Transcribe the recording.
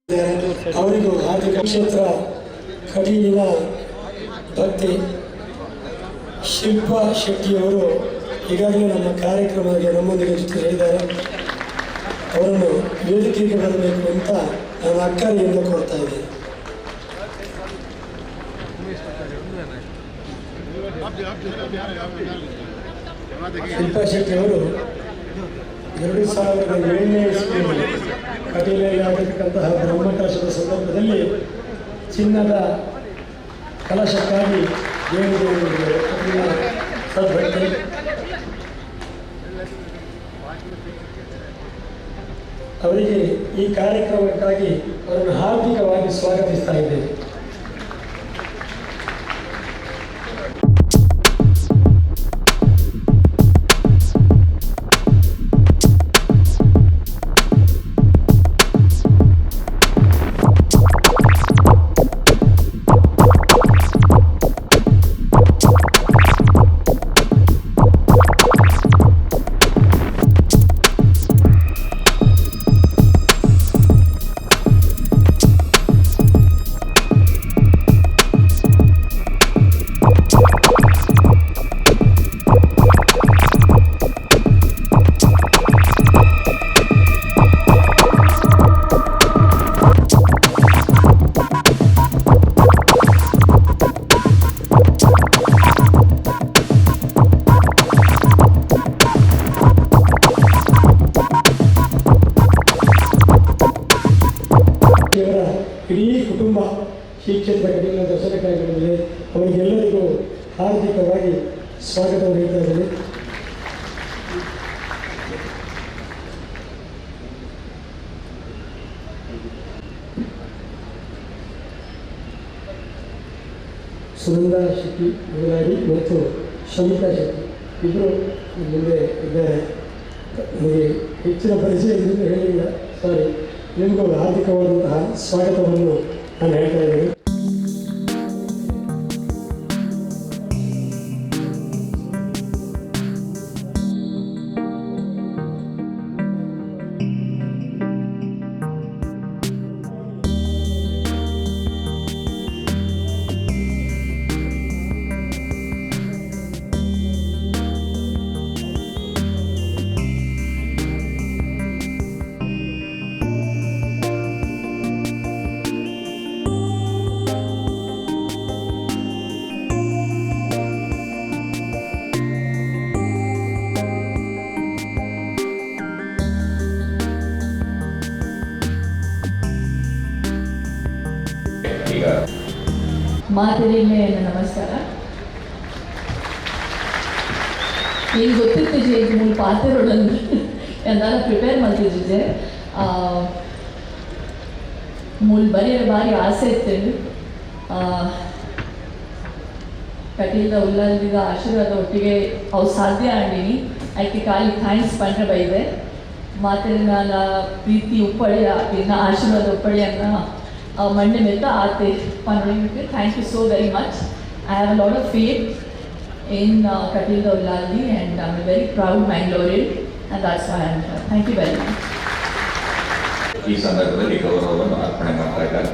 ಅವರಿಗೂ ಹಾರ್ದಿಕ ಕ್ಷೇತ್ರ ಕಟೀಲಿನ ಭಕ್ತಿ ಶಿಲ್ಪಾ ಶೆಟ್ಟಿಯವರು ಈಗಾಗಲೇ ನಮ್ಮ ಕಾರ್ಯಕ್ರಮಕ್ಕೆ ನಮ್ಮೊಂದಿಗೆ ಜೊತೆ ಹೇಳಿದ್ದಾರೆ. ಅವರನ್ನು ವೇದಿಕೆಗೆ ಬರಬೇಕು ಅಂತ ನಾನು ಅಕ್ಕರಿಯಿಂದ ಕೊಡ್ತಾ ಇದ್ದೇನೆ. ಶಿಲ್ಪಾ ಶೆಟ್ಟಿಯವರು 2007ನೇ ಇಸ್ವಿಯಲ್ಲಿ ಕಟೀಲಲ್ಲಿ ಆಗಿರ್ತಕ್ಕಂತಹ ಬ್ರಹ್ಮಕಲಶದ ಸಂದರ್ಭದಲ್ಲಿ ಚಿನ್ನದ ಕಲಶಕ್ಕಾಗಿ ದೇವರಿಗೆ ಸದ್ಭಕ್ತಿ ಅವರಿಗೆ ಈ ಕಾರ್ಯಕ್ರಮಕ್ಕಾಗಿ ಅವರನ್ನು ಹಾರ್ದಿಕವಾಗಿ ಸ್ವಾಗತಿಸ್ತಾ ಇದ್ದೇವೆ. ಇಡೀ ಕುಟುಂಬ ಶ್ರೀ ಕ್ಷೇತ್ರ ಕಟೀಲಿನ ದರ್ಶನಕ್ಕಾಗಿ ಬಂದಿದೆ. ಅವರಿಗೆಲ್ಲರಿಗೂ ಹಾರ್ದಿಕವಾಗಿ ಸ್ವಾಗತವನ್ನು ನೀಡ್ತಾ ಇದ್ದೇನೆ. ಸುನಂದಾ ಶೆಟ್ಟಿ ಮುಗಲಾಡಿ ಮತ್ತು ಶಮಿತಾ ಶೆಟ್ಟಿ ಇಬ್ಬರು ಮುಂದೆ ಇದ್ದಾರೆ. ನನಗೆ ಹೆಚ್ಚಿನ ಪರಿಚಯ ಇದರಿಂದ ಹೇಳಿಲ್ಲ, ಸಾರಿ. ನಿಮಗೂ ಹಾರ್ದಿಕವಾದಂತಹ ಸ್ವಾಗತವನ್ನು ನಾನು ಹೇಳ್ತಾ ಇದ್ದೇನೆ. ಮಾತಿಗೆ ನಮಸ್ಕಾರ. ಈಗ ಗೊತ್ತಿತ್ತು ಈಗ ಮೂರು ಪಾತ್ರೆಗಳನ್ನು ನಾನು ಪ್ರಿಪೇರ್ ಮಾಡ್ತಿದ್ದೆ. ಮೂರು ಭಾರಿ ಆಸೆ ಇತ್ತು. ಕಟೀಲ್ದ ಉಲ್ಲಲ್ದಿದ ಆಶೀರ್ವಾದ ಒಟ್ಟಿಗೆ ಅವು ಸಾಧ್ಯ ಆಂಡಿನಿ ಅದಕ್ಕೆ ಖಾಲಿ ಥ್ಯಾಂಕ್ಸ್ ಪಂಡ್ರೆ ಬೈದೆ. ಮಾತಿನ ನಾನು ಪ್ರೀತಿ ಉಪ್ಪಳಿ ಇನ್ನ ಆಶೀರ್ವಾದ ಉಪ್ಪಳಿಯನ್ನ ಮಂಡೆ ಮೇಲೆ ಆತೆ ಪಂಡ್ರೆ. Thank you so very much. I have a lot of faith in Kateel Ullalli and I'm a very proud Mangalorean and that's why I'm here. Thank you very much. ಈ ಸಂದರ್ಭದಲ್ಲಿ ಗೌರವವನ್ನು ಅರ್ಪಣೆ ಮಾಡ್ತಾ ಇದ್ದಾರೆ.